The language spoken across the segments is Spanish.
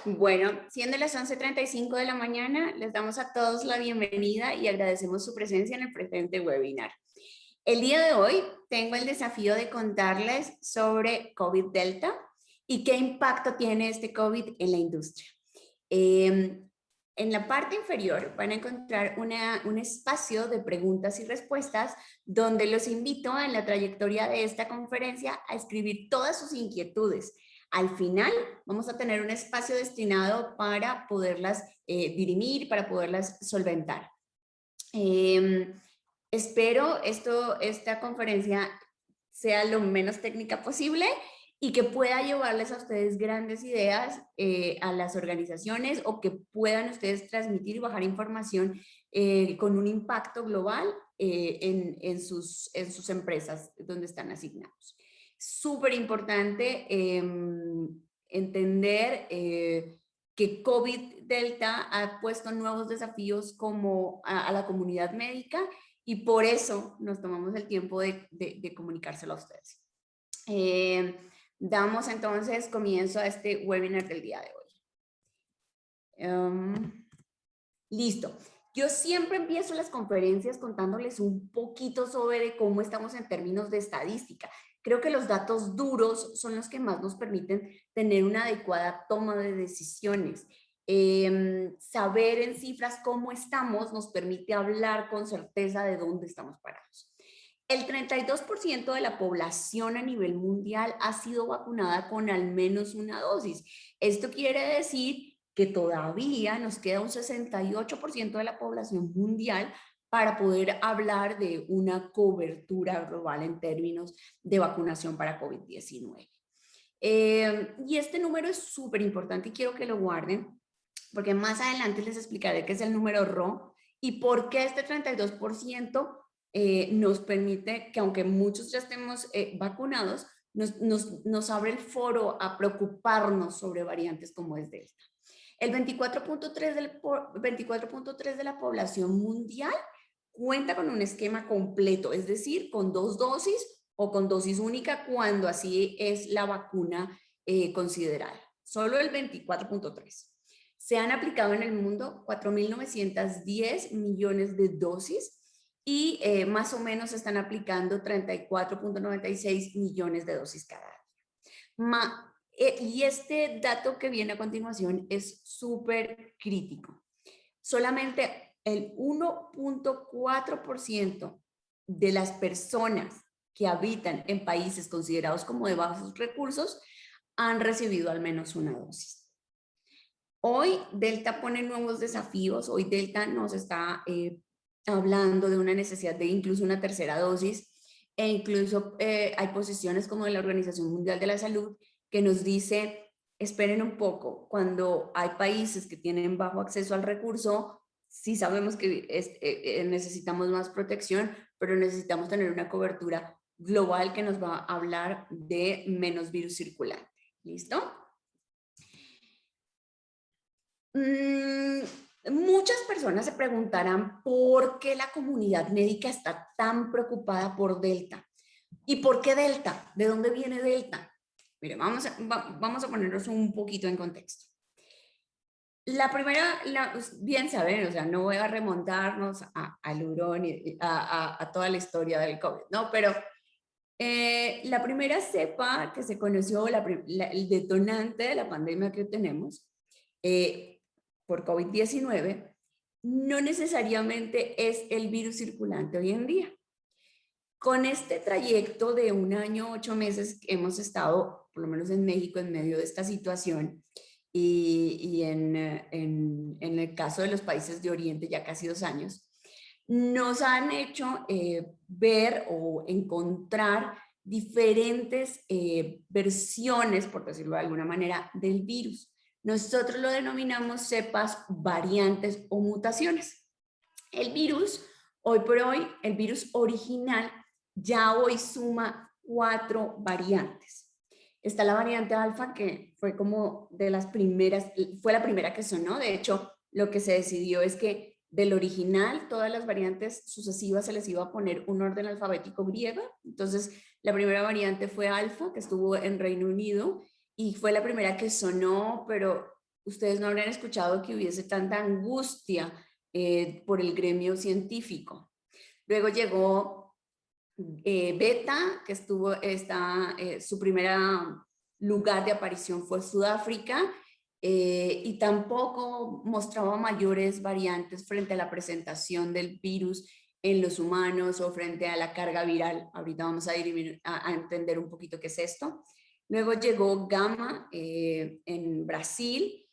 Bueno, siendo las 11:35 de la mañana, les damos a todos la bienvenida y agradecemos su presencia en el presente webinar. El día de hoy tengo el desafío de contarles sobre COVID Delta y qué impacto tiene este COVID en la industria. En la parte inferior van a encontrar un espacio de preguntas y respuestas donde los invito en la trayectoria de esta conferencia a escribir todas sus inquietudes. Al final vamos a tener un espacio destinado para poderlas dirimir, para poderlas solventar. Espero esta conferencia sea lo menos técnica posible y que pueda llevarles a ustedes grandes ideas a las organizaciones o que puedan ustedes transmitir y bajar información con un impacto global en sus empresas donde están asignados. Súper importante entender que COVID Delta ha puesto nuevos desafíos como a la comunidad médica y por eso nos tomamos el tiempo de comunicárselo a ustedes. Damos entonces comienzo a este webinar del día de hoy. Listo. Yo siempre empiezo las conferencias contándoles un poquito sobre cómo estamos en términos de estadística. Creo que los datos duros son los que más nos permiten tener una adecuada toma de decisiones. Saber en cifras cómo estamos nos permite hablar con certeza de dónde estamos parados. El 32% de la población a nivel mundial ha sido vacunada con al menos una dosis. Esto quiere decir que todavía nos queda un 68% de la población mundial para poder hablar de una cobertura global en términos de vacunación para COVID-19. Y este número es súper importante y quiero que lo guarden porque más adelante les explicaré qué es el número RO y por qué este 32% nos permite que aunque muchos ya estemos vacunados, nos abre el foro a preocuparnos sobre variantes como es Delta. El 24.3 de la población mundial cuenta con un esquema completo, es decir, con 2 dosis o con dosis única cuando así es la vacuna considerada. Solo el 24.3. Se han aplicado en el mundo 4.910 millones de dosis y más o menos se están aplicando 34.96 millones de dosis cada año. Y este dato que viene a continuación es súper crítico. Solamente el 1.4% de las personas que habitan en países considerados como de bajos recursos han recibido al menos una dosis. Hoy Delta pone nuevos desafíos, hoy Delta nos está hablando de una necesidad de incluso una tercera dosis e incluso hay posiciones como de la Organización Mundial de la Salud que nos dice, esperen un poco, cuando hay países que tienen bajo acceso al recurso, sí sabemos que necesitamos más protección, pero necesitamos tener una cobertura global que nos va a hablar de menos virus circulante. ¿Listo? Muchas personas se preguntarán por qué la comunidad médica está tan preocupada por Delta. ¿Y por qué Delta? ¿De dónde viene Delta? Mire, vamos a ponernos un poquito en contexto. La primera, bien saben, o sea, no voy a remontarnos al hurón y a toda la historia del COVID, ¿no? Pero la primera cepa que se conoció, el detonante de la pandemia que tenemos, por COVID-19, no necesariamente es el virus circulante hoy en día. Con este trayecto de 1 año, 8 meses, hemos estado, por lo menos en México, en medio de esta situación y en el caso de los países de Oriente ya casi 2 años, nos han hecho ver o encontrar diferentes versiones, por decirlo de alguna manera, del virus. Nosotros lo denominamos cepas, variantes o mutaciones. El virus, hoy por hoy, el virus original ya hoy suma 4 variantes. Está la variante alfa, que fue como de las primeras, fue la primera que sonó. De hecho, lo que se decidió es que del original, todas las variantes sucesivas se les iba a poner un orden alfabético griego. Entonces, la primera variante fue alfa, que estuvo en Reino Unido, y fue la primera que sonó, pero ustedes no habrían escuchado que hubiese tanta angustia por el gremio científico. Luego llegó Beta, que su primera lugar de aparición fue Sudáfrica, y tampoco mostraba mayores variantes frente a la presentación del virus en los humanos o frente a la carga viral. Ahorita vamos a entender un poquito qué es esto. Luego llegó Gamma en Brasil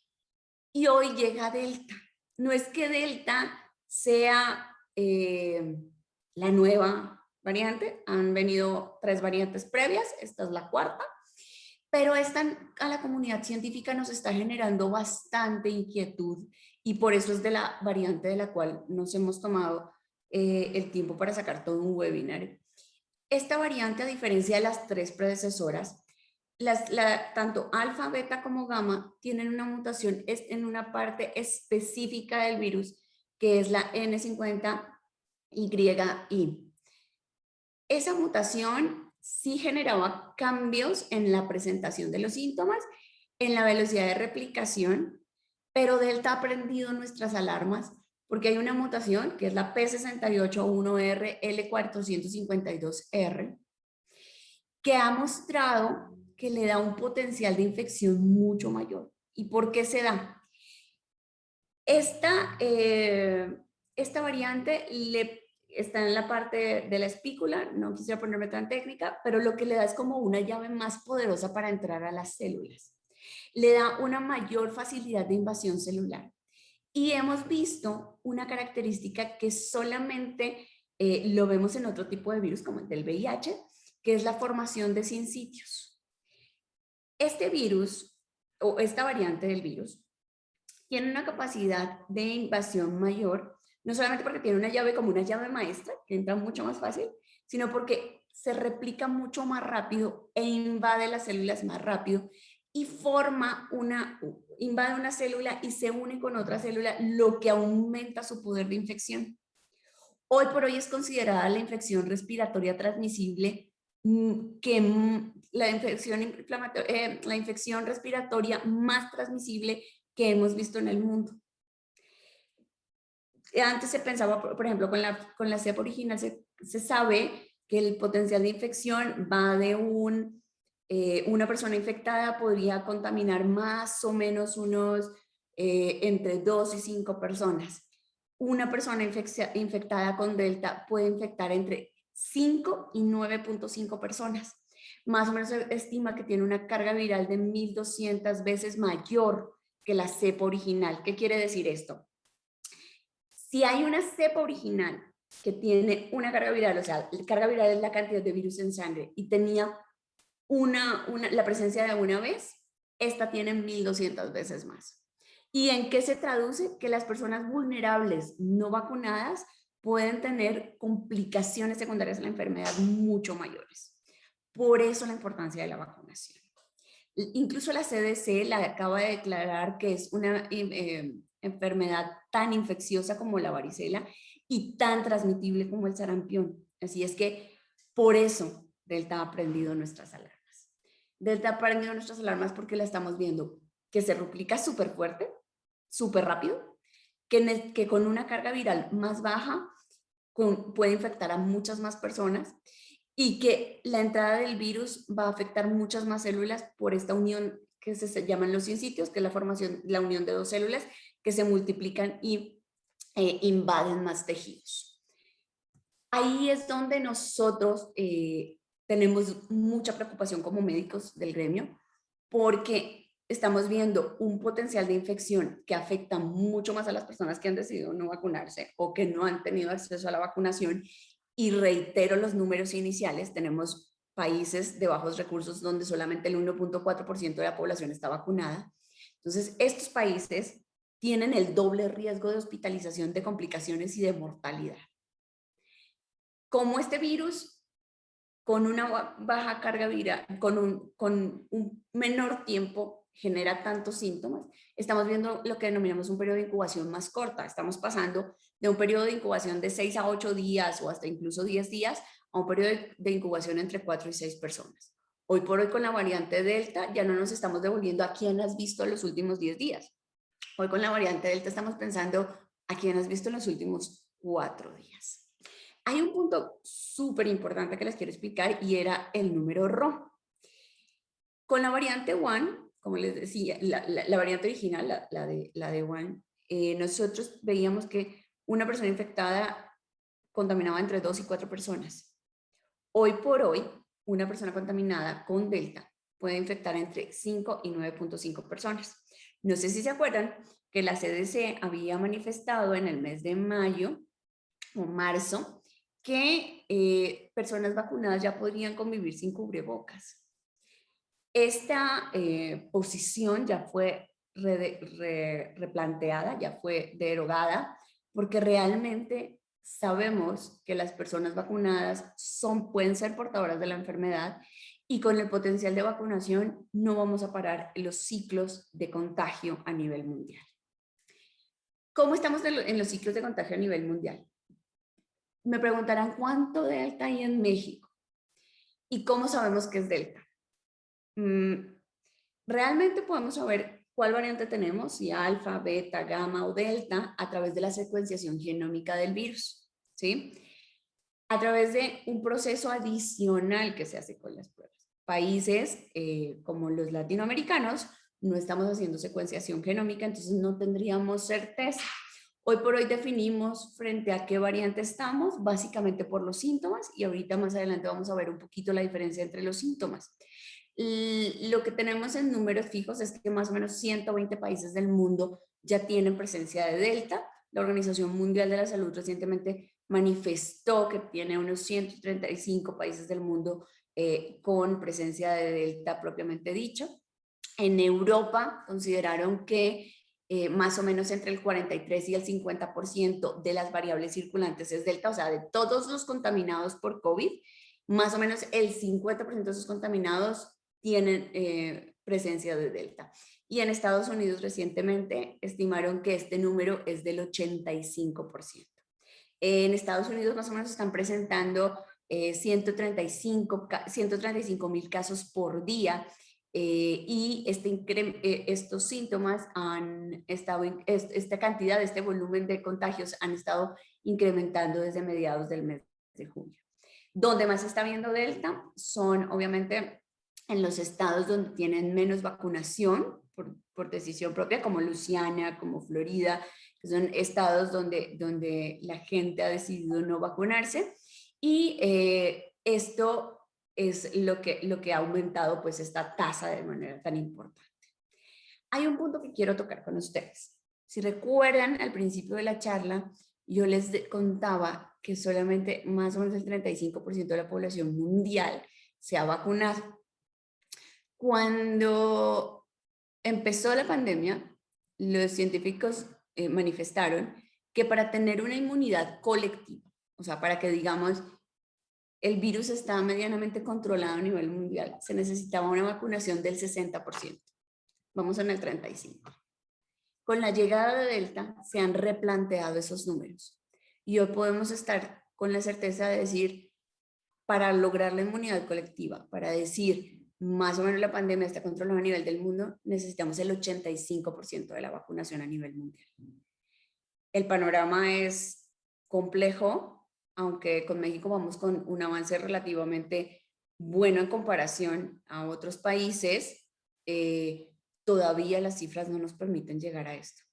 y hoy llega Delta. No es que Delta sea la nueva variante, han venido 3 variantes previas, esta es la cuarta, pero esta a la comunidad científica nos está generando bastante inquietud y por eso es de la variante de la cual nos hemos tomado el tiempo para sacar todo un webinar. Esta variante, a diferencia de las 3 predecesoras, tanto alfa, beta como gamma tienen una mutación en una parte específica del virus que es la N50YI. Esa mutación sí generaba cambios en la presentación de los síntomas, en la velocidad de replicación, pero Delta ha prendido nuestras alarmas porque hay una mutación que es la P681R L452R que ha mostrado que le da un potencial de infección mucho mayor. ¿Y por qué se da? Esta variante está en la parte de la espícula, no quisiera ponerme tan técnica, pero lo que le da es como una llave más poderosa para entrar a las células. Le da una mayor facilidad de invasión celular. Y hemos visto una característica que solamente lo vemos en otro tipo de virus como el del VIH, que es la formación de sinsitios. Este virus, o esta variante del virus, tiene una capacidad de invasión mayor, no solamente porque tiene una llave como una llave maestra, que entra mucho más fácil, sino porque se replica mucho más rápido e invade las células más rápido y invade una célula y se une con otra célula, lo que aumenta su poder de infección. Hoy por hoy es considerada la infección respiratoria transmisible la infección respiratoria más transmisible que hemos visto en el mundo. Antes se pensaba, por ejemplo, con la cepa original se sabe que el potencial de infección va de una persona infectada podría contaminar más o menos entre 2 y 5 personas. Una persona infectada con Delta puede infectar entre 5 y 9.5 personas. Más o menos se estima que tiene una carga viral de 1.200 veces mayor que la cepa original. ¿Qué quiere decir esto? Si hay una cepa original que tiene una carga viral, o sea, la carga viral es la cantidad de virus en sangre y tenía la presencia de una vez, esta tiene 1.200 veces más. ¿Y en qué se traduce? Que las personas vulnerables no vacunadas pueden tener complicaciones secundarias de la enfermedad mucho mayores. Por eso la importancia de la vacunación. Incluso la CDC la acaba de declarar que es una enfermedad tan infecciosa como la varicela y tan transmitible como el sarampión. Así es que por eso Delta ha prendido nuestras alarmas. Delta ha prendido nuestras alarmas porque la estamos viendo que se replica súper fuerte, súper rápido, que con una carga viral más baja puede infectar a muchas más personas y que la entrada del virus va a afectar muchas más células por esta unión que se llaman los sinsitios, que es la unión de 2 células que se multiplican y invaden más tejidos. Ahí es donde nosotros tenemos mucha preocupación como médicos del gremio, porque estamos viendo un potencial de infección que afecta mucho más a las personas que han decidido no vacunarse o que no han tenido acceso a la vacunación. Y reitero los números iniciales, tenemos países de bajos recursos donde solamente el 1.4% de la población está vacunada. Entonces, estos países tienen el doble riesgo de hospitalización, de complicaciones y de mortalidad. Como este virus, con una baja carga viral, con un menor tiempo, genera tantos síntomas, estamos viendo lo que denominamos un periodo de incubación más corta. Estamos pasando de un periodo de incubación de 6 a 8 días o hasta incluso 10 días a un periodo de incubación entre 4 y 6 personas. Hoy por hoy con la variante Delta ya no nos estamos devolviendo a quién has visto en los últimos 10 días. Hoy con la variante Delta estamos pensando a quién has visto en los últimos 4 días. Hay un punto súper importante que les quiero explicar y era el número RO. Con la variante One, como les decía, la variante original, la de One, nosotros veíamos que una persona infectada contaminaba entre 2 y 4 personas. Hoy por hoy, una persona contaminada con Delta puede infectar entre 5 y 9.5 personas. No sé si se acuerdan que la CDC había manifestado en el mes de mayo o marzo que personas vacunadas ya podrían convivir sin cubrebocas. Esta posición ya fue replanteada, ya fue derogada, porque realmente sabemos que las personas vacunadas pueden ser portadoras de la enfermedad y con el potencial de vacunación no vamos a parar los ciclos de contagio a nivel mundial. ¿Cómo estamos en los ciclos de contagio a nivel mundial? Me preguntarán cuánto Delta hay en México y cómo sabemos que es Delta. Realmente podemos saber cuál variante tenemos, si alfa, beta, gamma o delta, a través de la secuenciación genómica del virus, ¿sí? A través de un proceso adicional que se hace con las pruebas. Países como los latinoamericanos no estamos haciendo secuenciación genómica, entonces no tendríamos certeza. Hoy por hoy definimos frente a qué variante estamos, básicamente por los síntomas, y ahorita más adelante vamos a ver un poquito la diferencia entre los síntomas. Lo que tenemos en números fijos es que más o menos 120 países del mundo ya tienen presencia de Delta. La Organización Mundial de la Salud recientemente manifestó que tiene unos 135 países del mundo con presencia de Delta propiamente dicho. En Europa consideraron que más o menos entre el 43 y el 50% de las variables circulantes es Delta, o sea, de todos los contaminados por COVID, más o menos el 50% de esos contaminados tienen presencia de Delta. Y en Estados Unidos recientemente estimaron que este número es del 85%. En Estados Unidos más o menos están presentando 135.000 casos por día y estos síntomas han estado, esta cantidad, este volumen de contagios han estado incrementando desde mediados del mes de junio. Donde más se está viendo Delta son obviamente en los estados donde tienen menos vacunación por decisión propia, como Luisiana, como Florida, que son estados donde la gente ha decidido no vacunarse. Y esto es lo que ha aumentado pues esta tasa de manera tan importante. Hay un punto que quiero tocar con ustedes. Si recuerdan, al principio de la charla, yo les contaba que solamente más o menos el 35% de la población mundial se ha vacunado. Cuando empezó la pandemia, los científicos manifestaron que para tener una inmunidad colectiva, o sea, para que digamos el virus está medianamente controlado a nivel mundial, se necesitaba una vacunación del 60%. Vamos en el 35%. Con la llegada de Delta se han replanteado esos números y hoy podemos estar con la certeza de decir, para lograr la inmunidad colectiva, para decir más o menos la pandemia está controlada a nivel del mundo, necesitamos el 85% de la vacunación a nivel mundial. El panorama es complejo, aunque con México vamos con un avance relativamente bueno en comparación a otros países, todavía las cifras no nos permiten llegar a esto.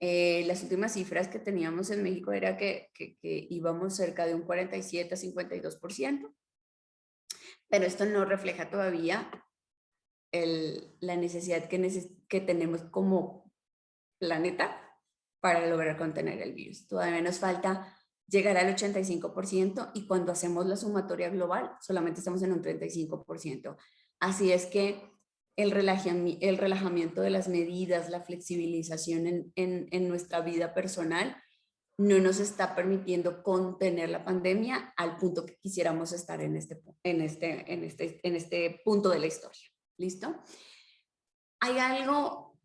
Las últimas cifras que teníamos en México era que íbamos cerca de un 47 a 52%, pero esto no refleja todavía la necesidad que tenemos como planeta para lograr contener el virus. Todavía nos falta llegar al 85% y cuando hacemos la sumatoria global solamente estamos en un 35%. Así es que el relajamiento de las medidas, la flexibilización en nuestra vida personal no nos está permitiendo contener la pandemia al punto que quisiéramos estar en este punto de la historia. ¿Listo? Hay algo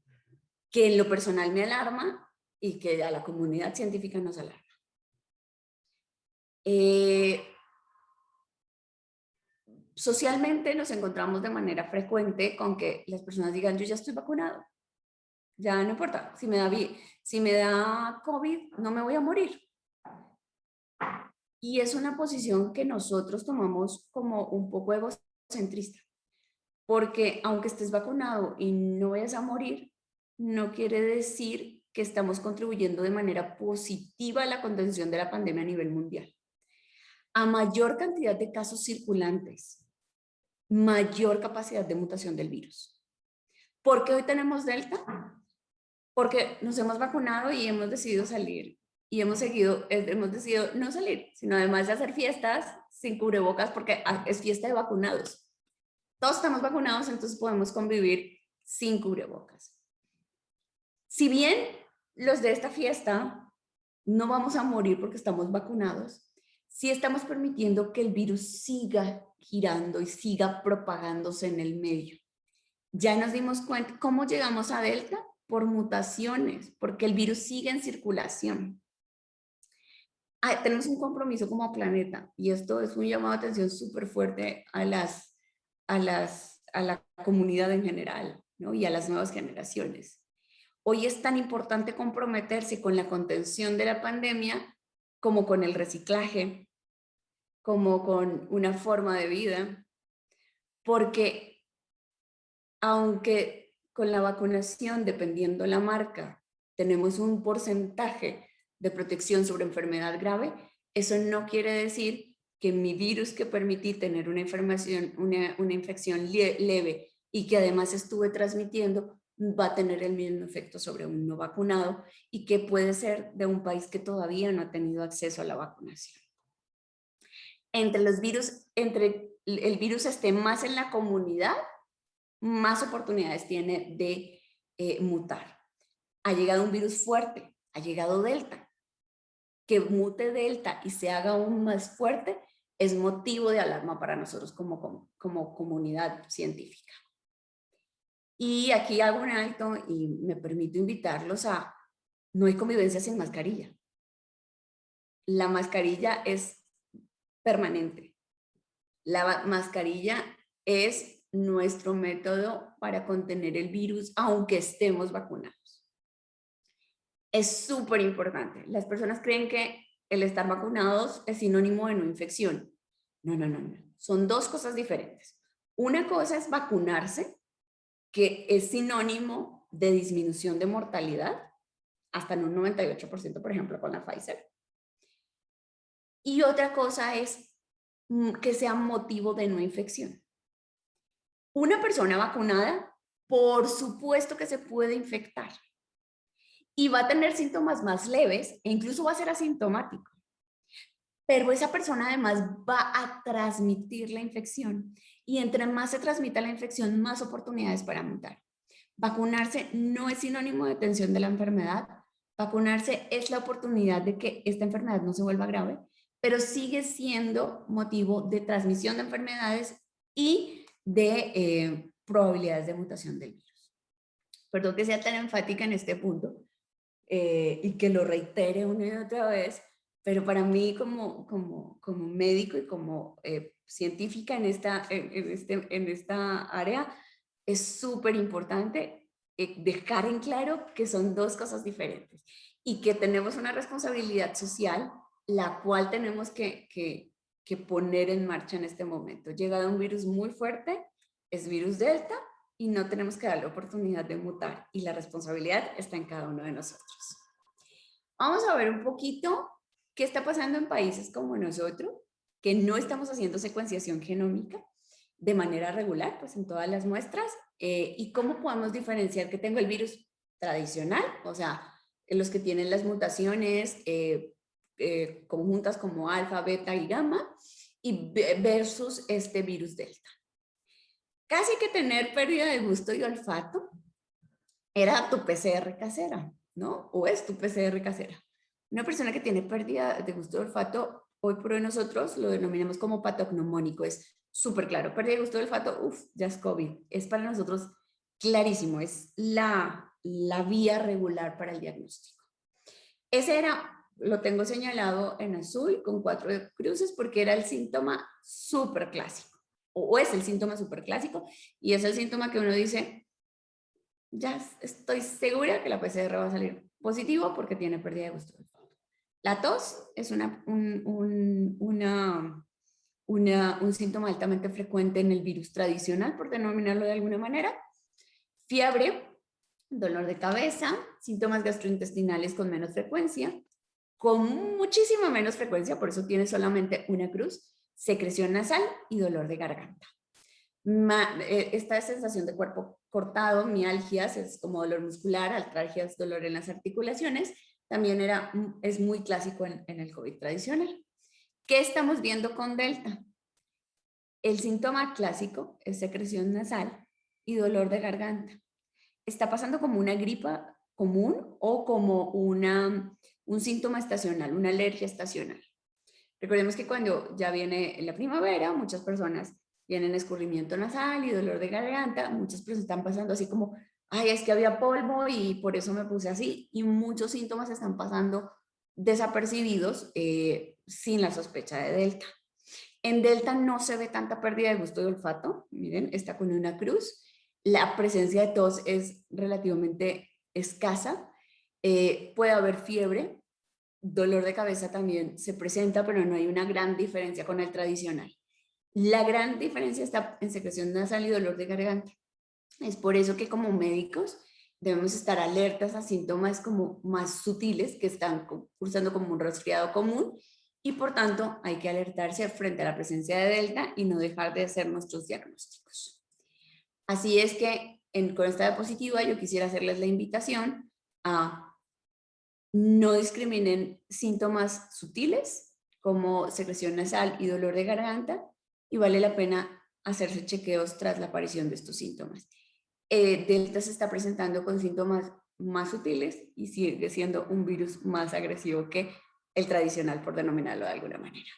que en lo personal me alarma y que a la comunidad científica nos alarma. Socialmente nos encontramos de manera frecuente con que las personas digan, yo ya estoy vacunado. ya no importa, si me da COVID, no me voy a morir. Y es una posición que nosotros tomamos como un poco egocentrista, porque aunque estés vacunado y no vayas a morir, no quiere decir que estamos contribuyendo de manera positiva a la contención de la pandemia a nivel mundial. A mayor cantidad de casos circulantes, mayor capacidad de mutación del virus. ¿Por qué hoy tenemos Delta? Porque nos hemos vacunado y hemos decidido salir y hemos decidido no salir, sino además de hacer fiestas sin cubrebocas porque es fiesta de vacunados. Todos estamos vacunados, entonces podemos convivir sin cubrebocas. Si bien los de esta fiesta no vamos a morir porque estamos vacunados, sí estamos permitiendo que el virus siga girando y siga propagándose en el medio. Ya nos dimos cuenta cómo llegamos a Delta por mutaciones, porque el virus sigue en circulación. Tenemos un compromiso como planeta y esto es un llamado de atención súper fuerte a la comunidad en general, ¿no? Y a las nuevas generaciones. Hoy es tan importante comprometerse con la contención de la pandemia como con el reciclaje, como con una forma de vida, porque aunque con la vacunación, dependiendo la marca, tenemos un porcentaje de protección sobre enfermedad grave, eso no quiere decir que mi virus que permití tener una infección leve y que además estuve transmitiendo va a tener el mismo efecto sobre un no vacunado y que puede ser de un país que todavía no ha tenido acceso a la vacunación. Entre el virus esté más en la comunidad, más oportunidades tiene de mutar. Ha llegado un virus fuerte, ha llegado Delta. Que mute Delta y se haga aún más fuerte es motivo de alarma para nosotros como comunidad científica. Y aquí hago un alto y me permito invitarlos a, no hay convivencia sin mascarilla. La mascarilla es permanente. La mascarilla es nuestro método para contener el virus, aunque estemos vacunados. Es súper importante. Las personas creen que el estar vacunados es sinónimo de no infección. No, no, no, no. Son dos cosas diferentes. Una cosa es vacunarse, que es sinónimo de disminución de mortalidad, hasta en un 98%, por ejemplo, con la Pfizer. Y otra cosa es que sea motivo de no infección. Una persona vacunada, por supuesto que se puede infectar y va a tener síntomas más leves e incluso va a ser asintomático. Pero esa persona además va a transmitir la infección y entre más se transmita la infección, más oportunidades para mutar. Vacunarse no es sinónimo de detención de la enfermedad. Vacunarse es la oportunidad de que esta enfermedad no se vuelva grave, pero sigue siendo motivo de transmisión de enfermedades y de probabilidades de mutación del virus. Perdón que sea tan enfática en este punto y que lo reitere una y otra vez, pero para mí como médico y como científica en esta área, es súper importante dejar en claro que son dos cosas diferentes y que tenemos una responsabilidad social, la cual tenemos que poner en marcha en este momento. Llegado un virus muy fuerte, es virus Delta, y no tenemos que darle oportunidad de mutar, y la responsabilidad está en cada uno de nosotros. Vamos a ver un poquito qué está pasando en países como nosotros, que no estamos haciendo secuenciación genómica de manera regular, pues en todas las muestras, y cómo podemos diferenciar que tengo el virus tradicional, o sea, los que tienen las mutaciones conjuntas como alfa, beta y gamma, y versus este virus delta. Casi que tener pérdida de gusto y olfato era tu PCR casera, ¿no? O es tu PCR casera. Una persona que tiene pérdida de gusto y olfato, hoy por hoy nosotros lo denominamos como patognomónico, es súper claro. Pérdida de gusto y olfato, ya es COVID. Es para nosotros clarísimo, es la vía regular para el diagnóstico. Ese era, lo tengo señalado en azul con 4 cruces porque era el síntoma súper clásico, o es el síntoma súper clásico, y es el síntoma que uno dice, ya estoy segura que la PCR va a salir positivo porque tiene pérdida de gusto. La tos es un síntoma altamente frecuente en el virus tradicional, por denominarlo de alguna manera. Fiebre, dolor de cabeza, síntomas gastrointestinales con menos frecuencia, con muchísima menos frecuencia, por eso tiene solamente una cruz, secreción nasal y dolor de garganta. Esta sensación de cuerpo cortado, mialgias, es como dolor muscular, artralgias, dolor en las articulaciones, también es muy clásico en el COVID tradicional. ¿Qué estamos viendo con Delta? El síntoma clásico es secreción nasal y dolor de garganta. Está pasando como una gripa común o como un síntoma estacional, una alergia estacional. Recordemos que cuando ya viene la primavera, muchas personas tienen escurrimiento nasal y dolor de garganta, muchas personas están pasando así como, ay, es que había polvo y por eso me puse así, y muchos síntomas están pasando desapercibidos sin la sospecha de Delta. En Delta no se ve tanta pérdida de gusto y olfato, miren, está con una cruz, la presencia de tos es relativamente escasa, puede haber fiebre, dolor de cabeza también se presenta, pero no hay una gran diferencia con el tradicional. La gran diferencia está en secreción nasal y dolor de garganta. Es por eso que como médicos debemos estar alertas a síntomas como más sutiles que están cursando como un resfriado común y por tanto hay que alertarse frente a la presencia de Delta y no dejar de hacer nuestros diagnósticos. Así es que con esta diapositiva yo quisiera hacerles la invitación a no discriminen síntomas sutiles como secreción nasal y dolor de garganta y vale la pena hacerse chequeos tras la aparición de estos síntomas. Delta se está presentando con síntomas más sutiles y sigue siendo un virus más agresivo que el tradicional, por denominarlo de alguna manera.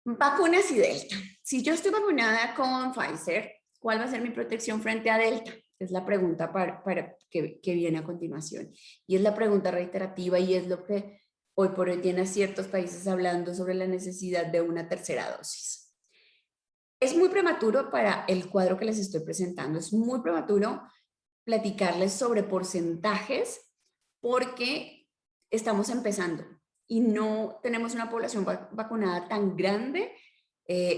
Vacunas y Delta. Si yo estoy vacunada con Pfizer, ¿cuál va a ser mi protección frente a Delta? Es la pregunta que viene a continuación. Y es la pregunta reiterativa y es lo que hoy por hoy tiene a ciertos países hablando sobre la necesidad de una tercera dosis. Es muy prematuro para el cuadro que les estoy presentando. Es muy prematuro platicarles sobre porcentajes porque estamos empezando y no tenemos una población vacunada tan grande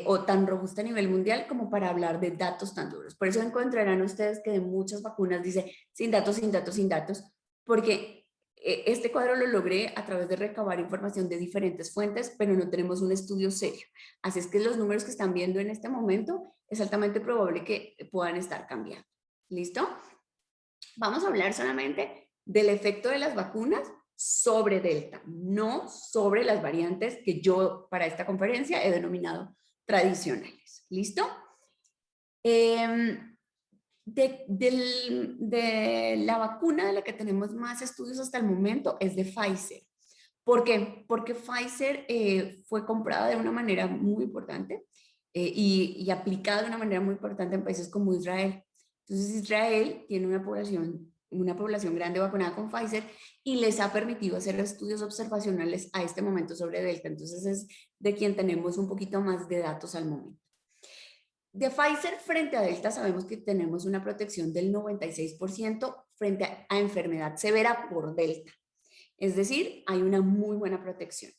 o tan robusta a nivel mundial como para hablar de datos tan duros. Por eso encontrarán ustedes que de muchas vacunas dice sin datos, sin datos, sin datos, porque este cuadro lo logré a través de recabar información de diferentes fuentes, pero no tenemos un estudio serio. Así es que los números que están viendo en este momento es altamente probable que puedan estar cambiando. ¿Listo? Vamos a hablar solamente del efecto de las vacunas sobre Delta, no sobre las variantes que yo para esta conferencia he denominado tradicionales. ¿Listo? De la vacuna de la que tenemos más estudios hasta el momento es de Pfizer. ¿Por qué? Porque Pfizer fue comprada de una manera muy importante y aplicada de una manera muy importante en países como Israel. Entonces Israel tiene una población grande vacunada con Pfizer y les ha permitido hacer estudios observacionales a este momento sobre Delta. Entonces es de quien tenemos un poquito más de datos al momento. De Pfizer frente a Delta sabemos que tenemos una protección del 96% frente a enfermedad severa por Delta. Es decir, hay una muy buena protección.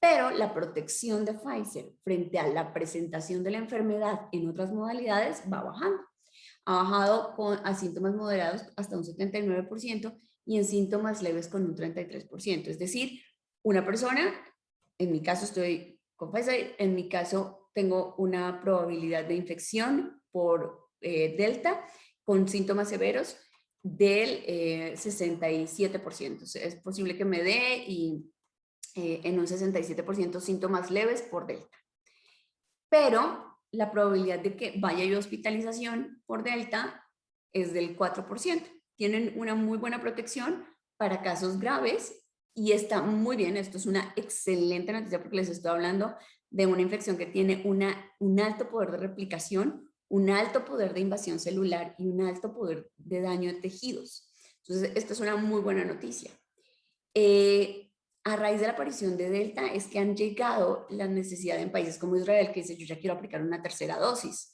Pero la protección de Pfizer frente a la presentación de la enfermedad en otras modalidades va bajando. Ha bajado a síntomas moderados hasta un 79% y en síntomas leves con un 33%. Es decir, una persona, en mi caso estoy con Pfizer, en mi caso tengo una probabilidad de infección por Delta con síntomas severos del 67%. Es posible que me dé en un 67% síntomas leves por Delta. Pero la probabilidad de que vaya yo a hospitalización por Delta es del 4%. Tienen una muy buena protección para casos graves y está muy bien. Esto es una excelente noticia porque les estoy hablando de una infección que tiene un alto poder de replicación, un alto poder de invasión celular y un alto poder de daño de tejidos. Entonces, esto es una muy buena noticia. A raíz de la aparición de Delta es que han llegado las necesidades en países como Israel, que dice yo ya quiero aplicar una tercera dosis.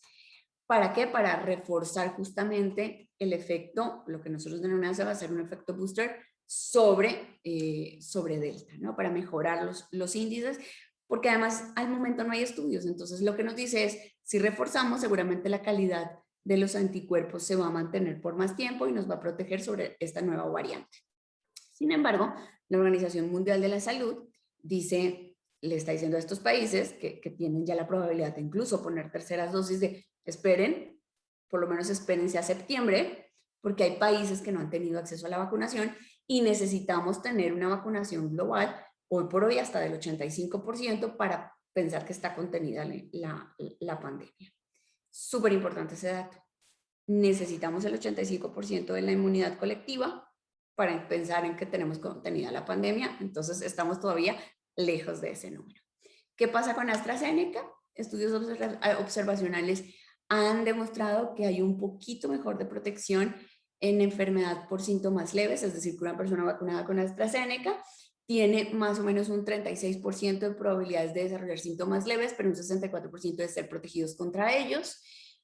¿Para qué? Para reforzar justamente el efecto, lo que nosotros denominamos va a ser un efecto booster sobre Delta, ¿no? Para mejorar los índices, porque además al momento no hay estudios, entonces lo que nos dice es, si reforzamos, seguramente la calidad de los anticuerpos se va a mantener por más tiempo y nos va a proteger sobre esta nueva variante. Sin embargo, la Organización Mundial de la Salud dice, le está diciendo a estos países que tienen ya la probabilidad de incluso poner terceras dosis de esperen, por lo menos espérense a septiembre, porque hay países que no han tenido acceso a la vacunación y necesitamos tener una vacunación global, hoy por hoy hasta del 85% para pensar que está contenida la pandemia. Súper importante ese dato. Necesitamos el 85% de la inmunidad colectiva para pensar en que tenemos contenida la pandemia, entonces estamos todavía lejos de ese número. ¿Qué pasa con AstraZeneca? Estudios observacionales han demostrado que hay un poquito mejor de protección en enfermedad por síntomas leves, es decir, que una persona vacunada con AstraZeneca tiene más o menos un 36% de probabilidades de desarrollar síntomas leves, pero un 64% de ser protegidos contra ellos.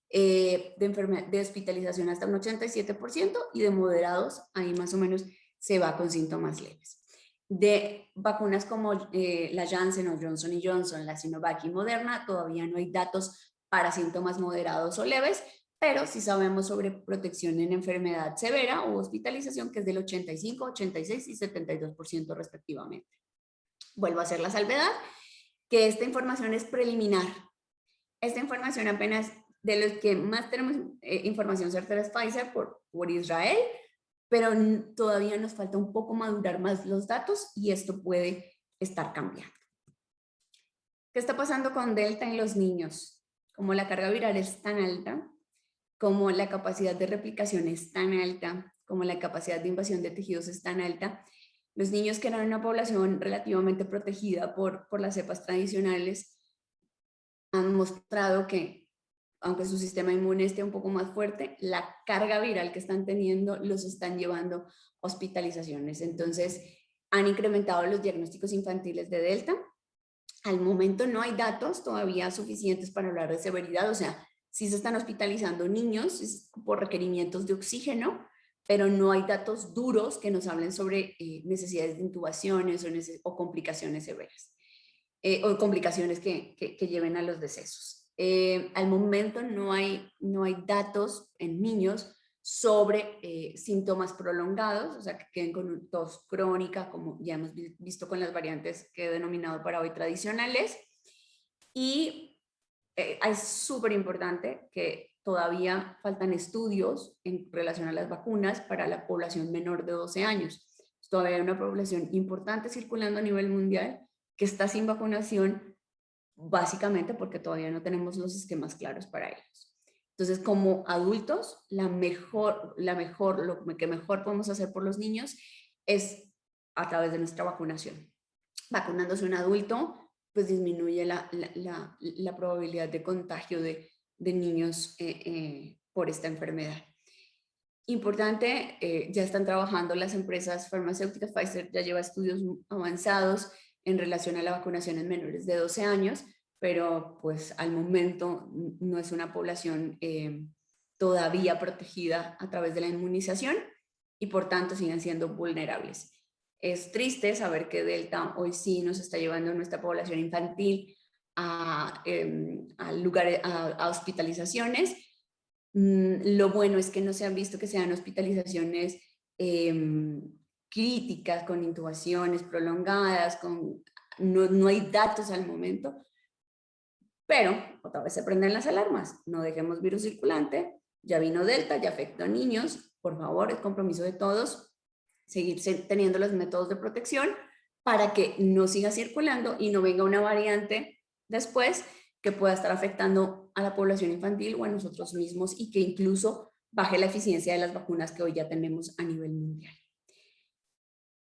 De hospitalización hasta un 87% y de moderados, ahí más o menos se va con síntomas leves. De vacunas como la Janssen o Johnson & Johnson, la Sinovac y Moderna, todavía no hay datos para síntomas moderados o leves, pero sí sabemos sobre protección en enfermedad severa o hospitalización, que es del 85, 86 y 72% respectivamente. Vuelvo a hacer la salvedad, que esta información es preliminar. Esta información apenas de los que más tenemos información certera es Pfizer por Israel, pero todavía nos falta un poco madurar más los datos y esto puede estar cambiando. ¿Qué está pasando con Delta en los niños? Como la carga viral es tan alta, como la capacidad de replicación es tan alta, como la capacidad de invasión de tejidos es tan alta, los niños que eran una población relativamente protegida por las cepas tradicionales han mostrado que, aunque su sistema inmune esté un poco más fuerte, la carga viral que están teniendo los están llevando a hospitalizaciones. Entonces, han incrementado los diagnósticos infantiles de Delta. Al momento no hay datos todavía suficientes para hablar de severidad, o sea, sí se están hospitalizando niños por requerimientos de oxígeno, pero no hay datos duros que nos hablen sobre necesidades de intubaciones o complicaciones severas, o complicaciones que lleven a los decesos. Al momento no hay datos en niños sobre síntomas prolongados, o sea, que queden con tos crónica, como ya hemos visto con las variantes que he denominado para hoy tradicionales. Y es súper importante que todavía faltan estudios en relación a las vacunas para la población menor de 12 años. Todavía hay una población importante circulando a nivel mundial que está sin vacunación, básicamente porque todavía no tenemos los esquemas claros para ellos. Entonces, como adultos, lo que mejor podemos hacer por los niños es a través de nuestra vacunación. Vacunándose un adulto, pues disminuye la probabilidad de contagio de niños por esta enfermedad. Importante, ya están trabajando las empresas farmacéuticas, Pfizer ya lleva estudios avanzados en relación a la vacunación en menores de 12 años, pero pues al momento no es una población todavía protegida a través de la inmunización y por tanto siguen siendo vulnerables. Es triste saber que Delta hoy sí nos está llevando a nuestra población infantil a hospitalizaciones. Lo bueno es que no se han visto que sean hospitalizaciones críticas, con intubaciones prolongadas, no hay datos al momento, pero otra vez se prenden las alarmas. No dejemos virus circulante, ya vino Delta, ya afectó a niños, por favor, es compromiso de todos seguir teniendo los métodos de protección para que no siga circulando y no venga una variante después que pueda estar afectando a la población infantil o a nosotros mismos y que incluso baje la eficiencia de las vacunas que hoy ya tenemos a nivel mundial.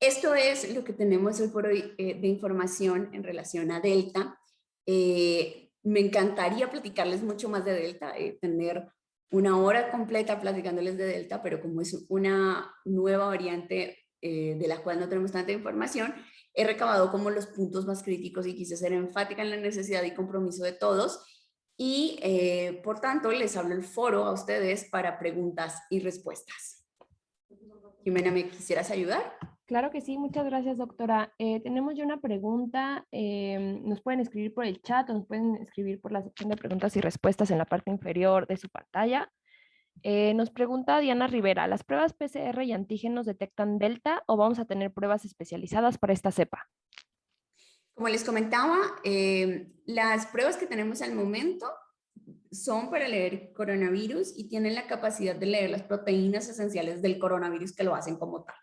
Esto es lo que tenemos hoy por hoy de información en relación a Delta. Me encantaría platicarles mucho más de Delta, tener una hora completa platicándoles de Delta, pero como es una nueva variante de la cual no tenemos tanta información, he recabado como los puntos más críticos y quise ser enfática en la necesidad y compromiso de todos y por tanto les hablo el foro a ustedes para preguntas y respuestas. Jimena, ¿me quisieras ayudar? Claro que sí, muchas gracias, doctora. Tenemos ya una pregunta. Nos pueden escribir por el chat o nos pueden escribir por la sección de preguntas y respuestas en la parte inferior de su pantalla. Nos pregunta Diana Rivera, ¿las pruebas PCR y antígenos detectan Delta o vamos a tener pruebas especializadas para esta cepa? Como les comentaba, las pruebas que tenemos al momento son para leer coronavirus y tienen la capacidad de leer las proteínas esenciales del coronavirus que lo hacen como tal.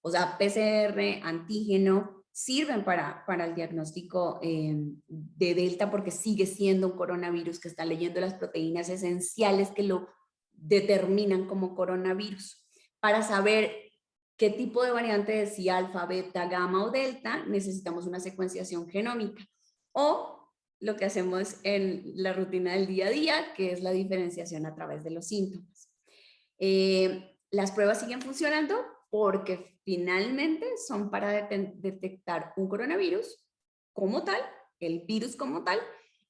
O sea, PCR, antígeno, sirven para el diagnóstico de Delta porque sigue siendo un coronavirus que está leyendo las proteínas esenciales que lo determinan como coronavirus. Para saber qué tipo de variante es, si alfa, beta, gamma o delta, necesitamos una secuenciación genómica. O lo que hacemos en la rutina del día a día, que es la diferenciación a través de los síntomas. Las pruebas siguen funcionando porque finalmente son para detectar un coronavirus como tal, el virus como tal,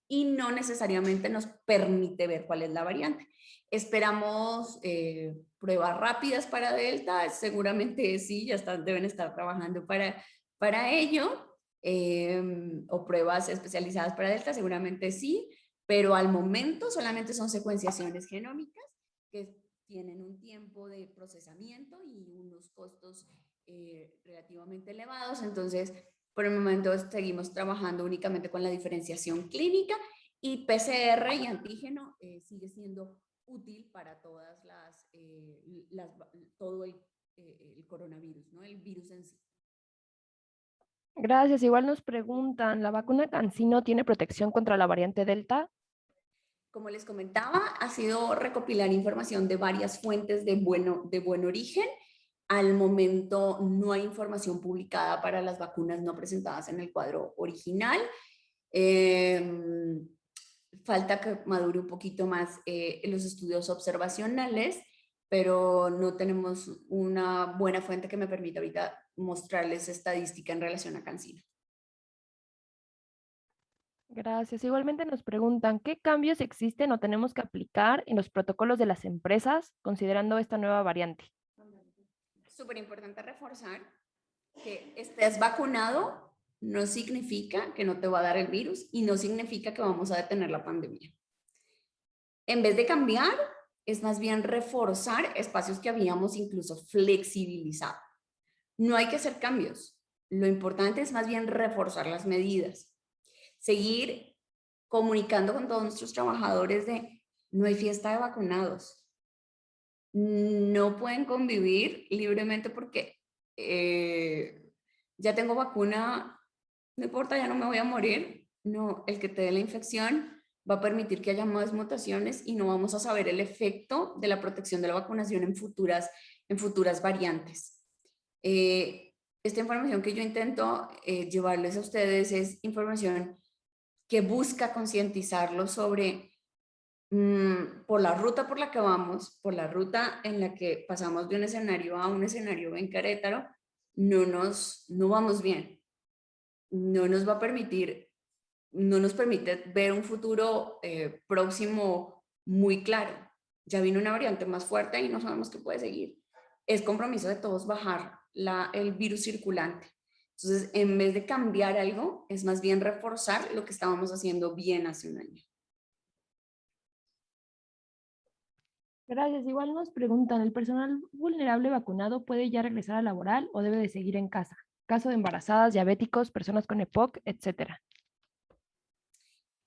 y no necesariamente nos permite ver cuál es la variante. Esperamos pruebas rápidas para Delta, seguramente sí, ya deben estar trabajando para ello, o pruebas especializadas para Delta, seguramente sí, pero al momento solamente son secuenciaciones genómicas que tienen un tiempo de procesamiento y unos costos relativamente elevados, entonces por el momento seguimos trabajando únicamente con la diferenciación clínica y PCR y antígeno sigue siendo útil para todas todo el coronavirus, ¿no? El virus en sí. Gracias. Igual nos preguntan, ¿la vacuna CanSino tiene protección contra la variante Delta? Como les comentaba, ha sido recopilar información de varias fuentes de buen origen. Al momento no hay información publicada para las vacunas no presentadas en el cuadro original. Falta que madure un poquito más los estudios observacionales, pero no tenemos una buena fuente que me permita ahorita mostrarles estadística en relación a CanSino. Gracias. Igualmente nos preguntan, ¿qué cambios existen o tenemos que aplicar en los protocolos de las empresas considerando esta nueva variante? Súper importante reforzar que estés vacunado no significa que no te va a dar el virus y no significa que vamos a detener la pandemia. En vez de cambiar, es más bien reforzar espacios que habíamos incluso flexibilizado. No hay que hacer cambios. Lo importante es más bien reforzar las medidas. Seguir comunicando con todos nuestros trabajadores de no hay fiesta de vacunados. No pueden convivir libremente porque ya tengo vacuna, no importa, ya no me voy a morir. No, el que te dé la infección va a permitir que haya más mutaciones y no vamos a saber el efecto de la protección de la vacunación en futuras variantes. Esta información que yo intento llevarles a ustedes es información que busca concientizarlos sobre por la ruta por la que vamos, por la ruta en la que pasamos de un escenario A a un escenario B en Querétaro, no vamos bien. No nos va a permitir, no nos permite ver un futuro próximo muy claro. Ya vino una variante más fuerte y no sabemos qué puede seguir. Es compromiso de todos bajar el virus circulante. Entonces, en vez de cambiar algo, es más bien reforzar lo que estábamos haciendo bien hace un año. Gracias. Igual nos preguntan, ¿el personal vulnerable vacunado puede ya regresar a laboral o debe de seguir en casa? Caso de embarazadas, diabéticos, personas con EPOC, etcétera.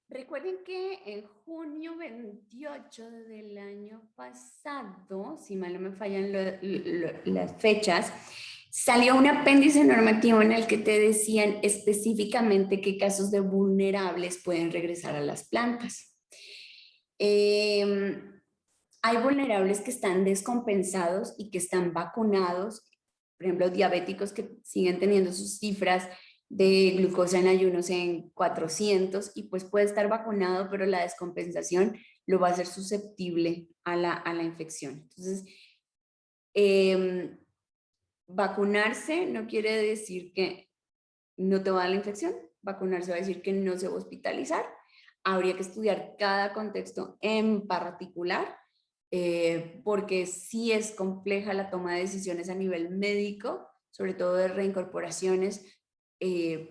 Recuerden que en junio 28 del año pasado, si mal no me fallan las fechas, salió un apéndice normativo en el que te decían específicamente qué casos de vulnerables pueden regresar a las plantas. Hay vulnerables que están descompensados y que están vacunados, por ejemplo, diabéticos que siguen teniendo sus cifras de glucosa en ayunos en 400 y pues puede estar vacunado, pero la descompensación lo va a hacer susceptible a la infección. Entonces, vacunarse no quiere decir que no te va a dar la infección, vacunarse va a decir que no se va a hospitalizar. habría que estudiar cada contexto en particular, porque sí es compleja la toma de decisiones a nivel médico, sobre todo de reincorporaciones, y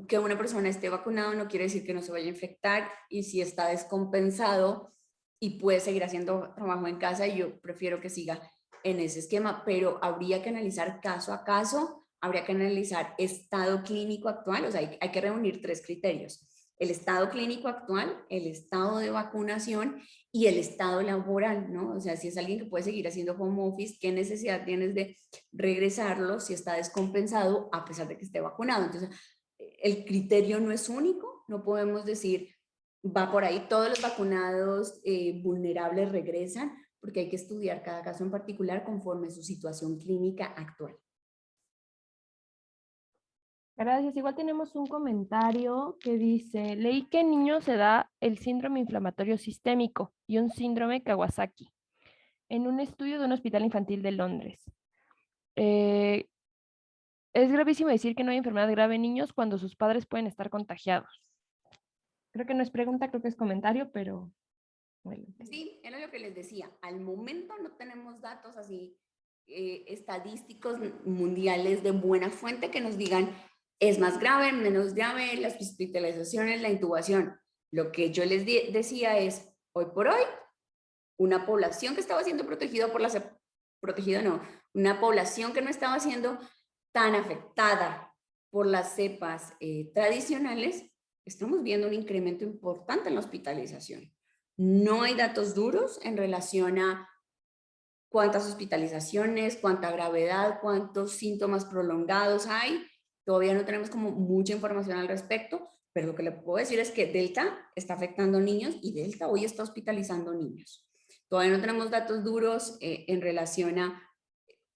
que una persona esté vacunado no quiere decir que no se vaya a infectar, y si está descompensado y puede seguir haciendo trabajo en casa, yo prefiero que siga en ese esquema, pero habría que analizar caso a caso, habría que analizar estado clínico actual, o sea, hay que reunir 3 criterios: el estado clínico actual, el estado de vacunación y el estado laboral, ¿no? O sea, si es alguien que puede seguir haciendo home office, ¿qué necesidad tienes de regresarlo si está descompensado a pesar de que esté vacunado? Entonces, el criterio no es único, no podemos decir, va por ahí, todos los vacunados vulnerables regresan, porque hay que estudiar cada caso en particular conforme su situación clínica actual. Gracias. Igual tenemos un comentario que dice, leí que en niños se da el síndrome inflamatorio sistémico y un síndrome Kawasaki en un estudio de un hospital infantil de Londres. Es gravísimo decir que no hay enfermedad grave en niños cuando sus padres pueden estar contagiados. Creo que no es pregunta, creo que es comentario, pero bueno. Sí, era lo que les decía. Al momento no tenemos datos así estadísticos mundiales de buena fuente que nos digan es más grave, menos grave, las hospitalizaciones, la intubación. Lo que yo les decía es, hoy por hoy, una población que estaba siendo protegida por protegida no, una población que no estaba siendo tan afectada por las cepas tradicionales, estamos viendo un incremento importante en la hospitalización. No hay datos duros en relación a cuántas hospitalizaciones, cuánta gravedad, cuántos síntomas prolongados hay. Todavía no tenemos como mucha información al respecto, pero lo que le puedo decir es que Delta está afectando niños y Delta hoy está hospitalizando niños. Todavía no tenemos datos duros en relación a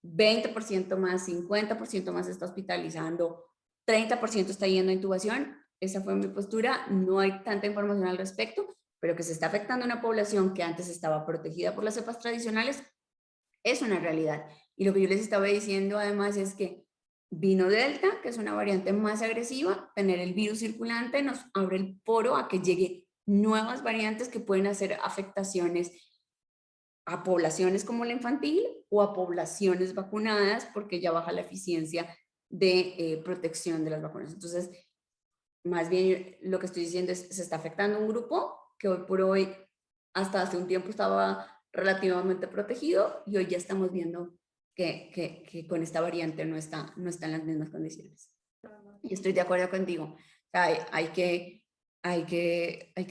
20% más, 50% más está hospitalizando, 30% está yendo a intubación. Esa fue mi postura. No hay tanta información al respecto, pero que se está afectando a una población que antes estaba protegida por las cepas tradicionales es una realidad. Y lo que yo les estaba diciendo además es que vino Delta, que es una variante más agresiva, tener el virus circulante nos abre el foro a que llegue nuevas variantes que pueden hacer afectaciones a poblaciones como la infantil o a poblaciones vacunadas porque ya baja la eficiencia de protección de las vacunas. Entonces, más bien lo que estoy diciendo es, se está afectando un grupo que hoy por hoy, hasta hace un tiempo estaba relativamente protegido y hoy ya estamos viendo que con esta variante no está en las mismas condiciones. Y estoy de acuerdo contigo. O sea, hay que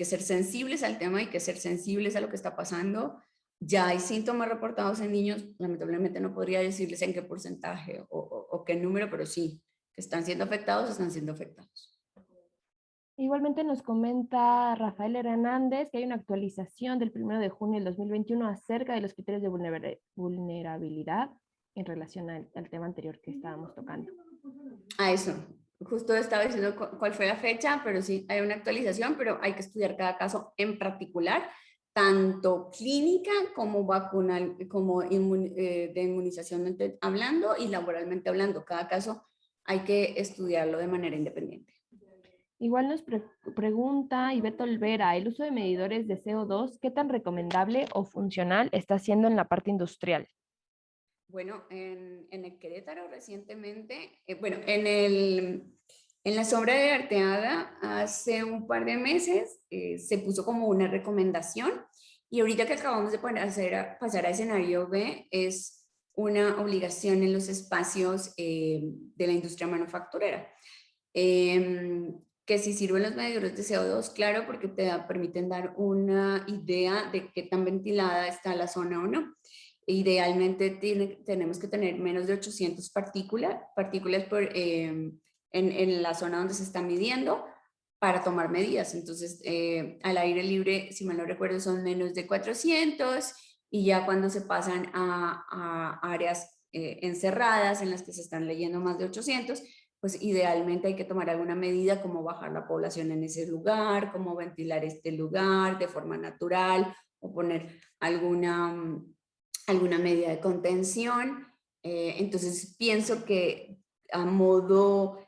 ser sensibles al tema, hay que ser sensibles a lo que está pasando. Ya hay síntomas reportados en niños, lamentablemente no podría decirles en qué porcentaje o qué número, pero sí, que están siendo afectados, están siendo afectados. Igualmente nos comenta Rafael Hernández que hay una actualización del 1 de junio del 2021 acerca de los criterios de vulnerabilidad en relación al tema anterior que estábamos tocando. A eso, justo estaba diciendo cuál fue la fecha, pero sí, hay una actualización, pero hay que estudiar cada caso en particular, tanto clínica como vacunal, como de inmunización hablando y laboralmente hablando. Cada caso hay que estudiarlo de manera independiente. Igual nos pregunta Ibeto Olvera, ¿el uso de medidores de CO2 qué tan recomendable o funcional está siendo en la parte industrial? Bueno, en el Querétaro recientemente, bueno, en la sombra de Arteaga hace un par de meses se puso como una recomendación y ahorita que acabamos de pasar a escenario B es una obligación en los espacios de la industria manufacturera. Que si sirven los medidores de CO2, claro, porque permiten dar una idea de qué tan ventilada está la zona o no. Idealmente tenemos que tener menos de 800 partículas en la zona donde se está midiendo para tomar medidas. Entonces, al aire libre, si mal no recuerdo, son menos de 400 y ya cuando se pasan a áreas encerradas en las que se están leyendo más de 800, pues idealmente hay que tomar alguna medida como bajar la población en ese lugar, como ventilar este lugar de forma natural o poner alguna medida de contención. Entonces pienso que a modo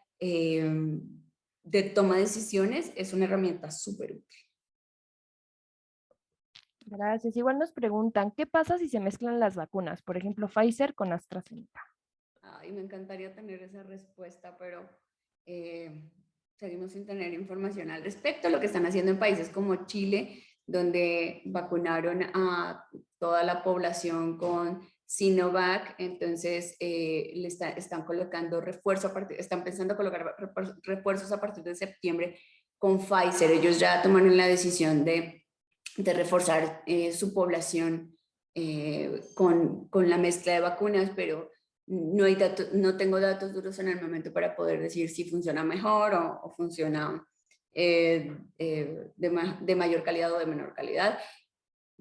de toma de decisiones, es una herramienta súper útil. Gracias. Igual nos preguntan, ¿qué pasa si se mezclan las vacunas? Por ejemplo, Pfizer con AstraZeneca. Ay, me encantaría tener esa respuesta, pero seguimos sin tener información al respecto. Lo que están haciendo en países como Chile, donde vacunaron a toda la población con Sinovac, entonces están colocando refuerzo están pensando colocar refuerzos a partir de septiembre con Pfizer. Ellos ya tomaron la decisión de reforzar su población con la mezcla de vacunas, pero no, no tengo datos duros en el momento para poder decir si funciona mejor o funciona de mayor calidad o de menor calidad.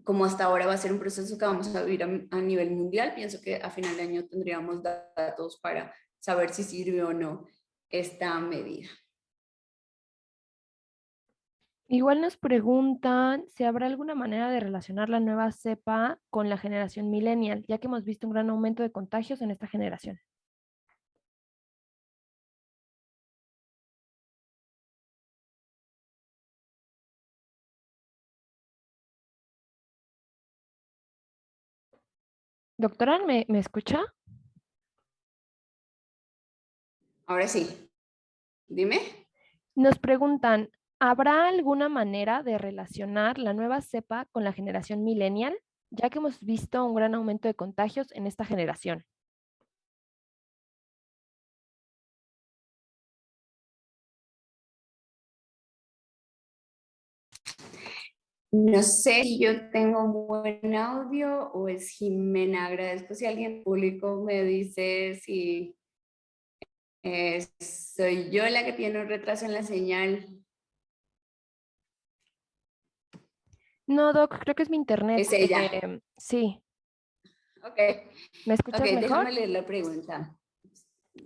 Como hasta ahora va a ser un proceso que vamos a vivir a nivel mundial, pienso que a final de año tendríamos datos para saber si sirve o no esta medida. Igual nos preguntan si habrá alguna manera de relacionar la nueva cepa con la generación millennial, ya que hemos visto un gran aumento de contagios en esta generación. Doctora, ¿me escucha? Ahora sí, dime. Nos preguntan, ¿habrá alguna manera de relacionar la nueva cepa con la generación millennial, ya que hemos visto un gran aumento de contagios en esta generación? No sé si yo tengo un buen audio o es Jimena. Agradezco si alguien público me dice si soy yo la que tiene un retraso en la señal. No, Doc, creo que es mi internet. Es ella. Sí, Ok, ¿me ok, escuchas mejor? déjame leer la pregunta.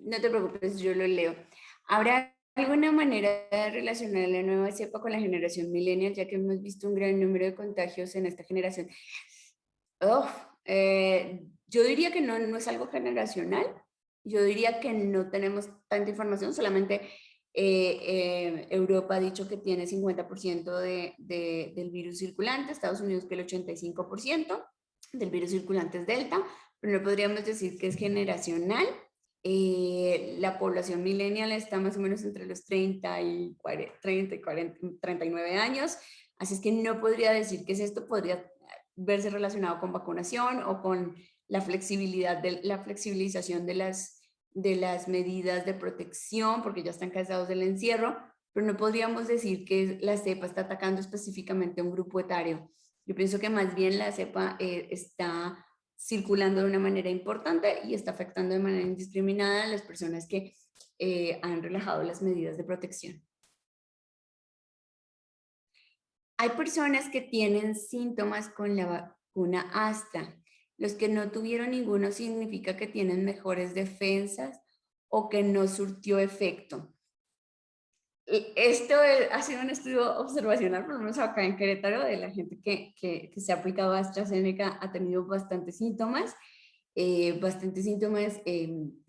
No te preocupes, yo lo leo. ¿Habrá alguna manera de relacionar la nueva cepa con la generación millennial, ya que hemos visto un gran número de contagios en esta generación? Oh, yo diría que no, no es algo generacional. Yo diría que no tenemos tanta información, solamente Europa ha dicho que tiene 50% del virus circulante, Estados Unidos que el 85% del virus circulante es Delta, pero no podríamos decir que es generacional. La población millennial está más o menos entre los 30 y 40, 30 y 40, 39 años, así es que no podría decir que es esto, podría verse relacionado con vacunación o con la flexibilidad, la flexibilización de las medidas de protección, porque ya están cansados del encierro, pero no podríamos decir que la cepa está atacando específicamente a un grupo etario. Yo pienso que más bien la cepa está circulando de una manera importante y está afectando de manera indiscriminada a las personas que han relajado las medidas de protección. Hay personas que tienen síntomas con la vacuna Astra. Los que no tuvieron ninguno significa que tienen mejores defensas o que no surtió efecto. Esto ha sido un estudio observacional, por lo menos acá en Querétaro, de la gente que se ha aplicado a AstraZeneca ha tenido bastantes síntomas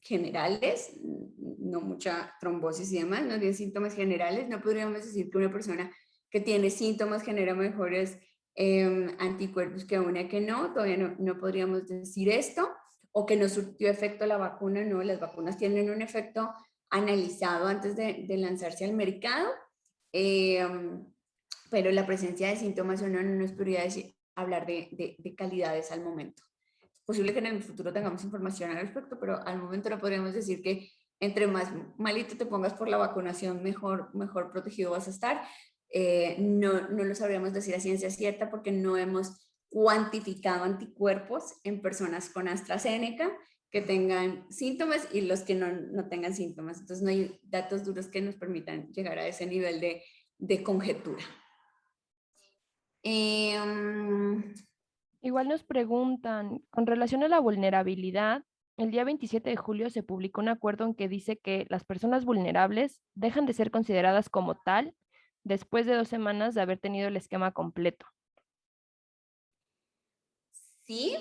generales, no mucha trombosis y demás, no bien síntomas generales. No podríamos decir que una persona que tiene síntomas genera mejores anticuerpos que una que no, todavía no podríamos decir esto, o que no surtió efecto la vacuna, no, las vacunas tienen un efecto analizado antes de lanzarse al mercado, pero la presencia de síntomas o no nos podría decir, hablar de calidades al momento. Es posible que en el futuro tengamos información al respecto, pero al momento no podríamos decir que entre más malito te pongas por la vacunación, mejor protegido vas a estar. No lo sabríamos decir a ciencia cierta porque no hemos cuantificado anticuerpos en personas con AstraZeneca que tengan síntomas y los que no tengan síntomas. Entonces no hay datos duros que nos permitan llegar a ese nivel de conjetura. Igual nos preguntan, con relación a la vulnerabilidad, el día 27 de julio se publicó un acuerdo en que dice que las personas vulnerables dejan de ser consideradas como tal después de 2 semanas de haber tenido el esquema completo. Sí,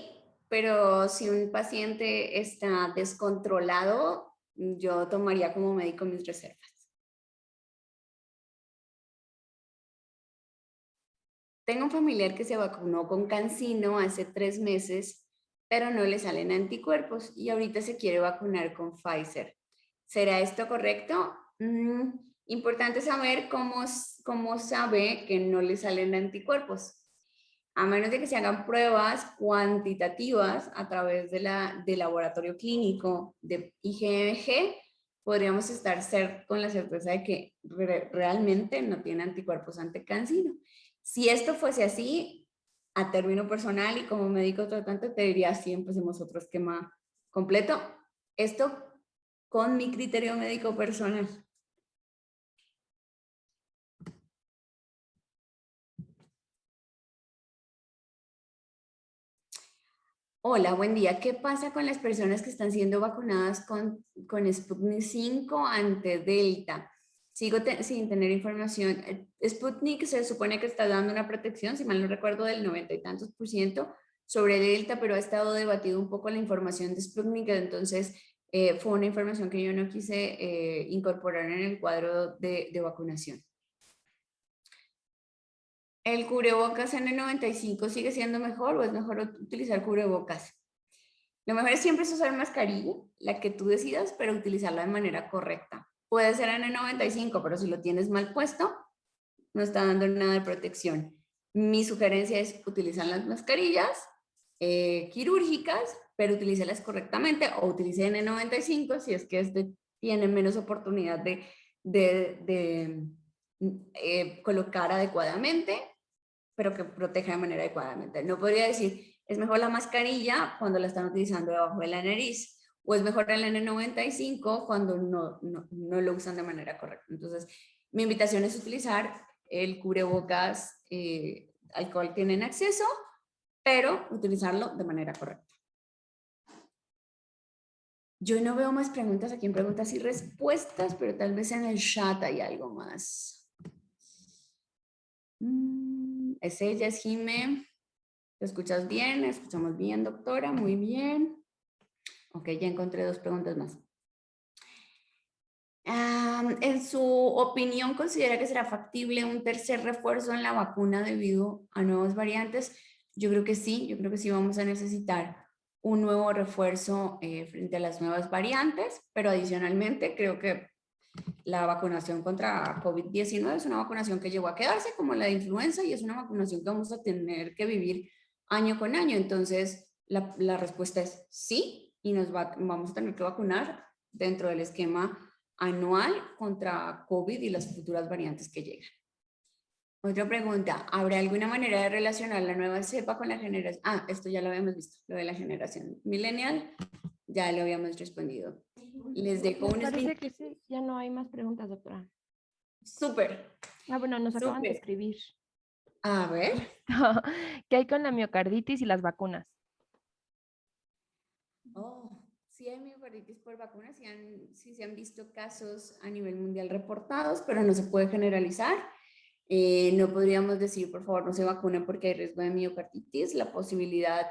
pero si un paciente está descontrolado, yo tomaría como médico mis reservas. tengo un familiar que se vacunó con CanSino hace 3 meses, pero no le salen anticuerpos y ahorita se quiere vacunar con Pfizer. ¿Será esto correcto? Importante saber cómo sabe que no le salen anticuerpos. A menos de que se hagan pruebas cuantitativas a través del laboratorio clínico de IgG, podríamos estar con la certeza de que realmente no tiene anticuerpos ante CanSino. Si esto fuese así, a término personal y como médico tratante, te diría, sí, empecemos otro esquema completo. Esto con mi criterio médico personal. Hola, buen día. ¿Qué pasa con las personas que están siendo vacunadas con Sputnik 5 ante Delta? Sigo sin tener información. Sputnik se supone que está dando una protección, si mal no recuerdo, del 90 y tantos % sobre Delta, pero ha estado debatido un poco la información de Sputnik, entonces fue una información que yo no quise incorporar en el cuadro de vacunación. ¿El cubrebocas N95 sigue siendo mejor o es mejor utilizar cubrebocas? Lo mejor es siempre usar mascarilla, la que tú decidas, pero utilizarla de manera correcta. Puede ser N95, pero si lo tienes mal puesto, no está dando nada de protección. Mi sugerencia es utilizar las mascarillas quirúrgicas, pero utilícelas correctamente o utilice N95 si es que tiene menos oportunidad de colocar adecuadamente, pero que proteja de manera adecuadamente. No podría decir, es mejor la mascarilla cuando la están utilizando debajo de la nariz, o es mejor el N95 cuando no lo usan de manera correcta. Entonces, mi invitación es utilizar el cubrebocas al cual tienen acceso, pero utilizarlo de manera correcta. Yo no veo más preguntas aquí en preguntas y respuestas, pero tal vez en el chat hay algo más. Es ella, es Jime. ¿Te escuchas bien? ¿Escuchamos bien, doctora? Muy bien. Ok, ya encontré 2 preguntas más. En su opinión, ¿considera que será factible un tercer refuerzo en la vacuna debido a nuevas variantes? Yo creo que sí vamos a necesitar un nuevo refuerzo frente a las nuevas variantes, pero adicionalmente creo que la vacunación contra COVID-19 es una vacunación que llegó a quedarse como la de influenza y es una vacunación que vamos a tener que vivir año con año. Entonces, la respuesta es sí y vamos a tener que vacunar dentro del esquema anual contra COVID y las futuras variantes que llegan. Otra pregunta, ¿habrá alguna manera de relacionar la nueva cepa con la generación? Esto ya lo habíamos visto, lo de la generación millennial, ya lo habíamos respondido. Les dejo un Parece que sí, ya no hay más preguntas, doctora. Súper. Bueno, nos acaban de escribir. A ver. ¿Qué hay con la miocarditis y las vacunas? Sí hay miocarditis por vacunas, sí se han visto casos a nivel mundial reportados, pero no se puede generalizar. No podríamos decir, por favor, no se vacunen porque hay riesgo de miocarditis. La posibilidad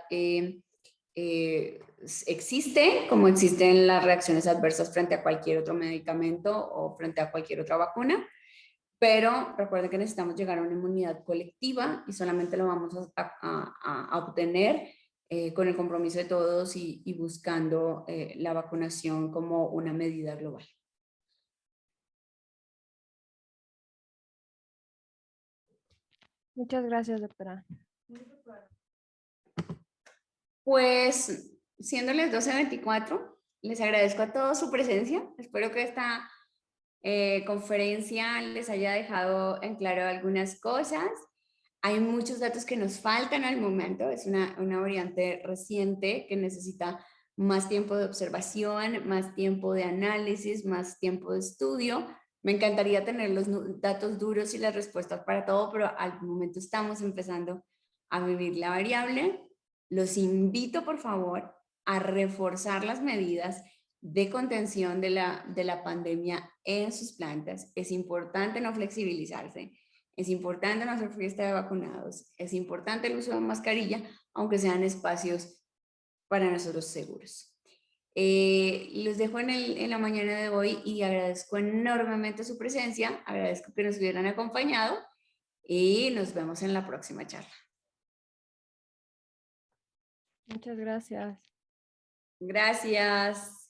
existe, como existen las reacciones adversas frente a cualquier otro medicamento o frente a cualquier otra vacuna. Pero recuerden que necesitamos llegar a una inmunidad colectiva y solamente lo vamos a obtener con el compromiso de todos y buscando la vacunación como una medida global. Muchas gracias, doctora. Pues, siendo las 12:24, les agradezco a todos su presencia. Espero que esta conferencia les haya dejado en claro algunas cosas. Hay muchos datos que nos faltan al momento. Es una variante reciente que necesita más tiempo de observación, más tiempo de análisis, más tiempo de estudio. Me encantaría tener los datos duros y las respuestas para todo, pero al momento estamos empezando a vivir la variable. Los invito, por favor, a reforzar las medidas de contención de la pandemia en sus plantas. Es importante no flexibilizarse, es importante no hacer fiesta de vacunados, es importante el uso de mascarilla, aunque sean espacios para nosotros seguros. Los dejo en la mañana de hoy y agradezco enormemente su presencia, agradezco que nos hubieran acompañado y nos vemos en la próxima charla. Muchas gracias. Gracias.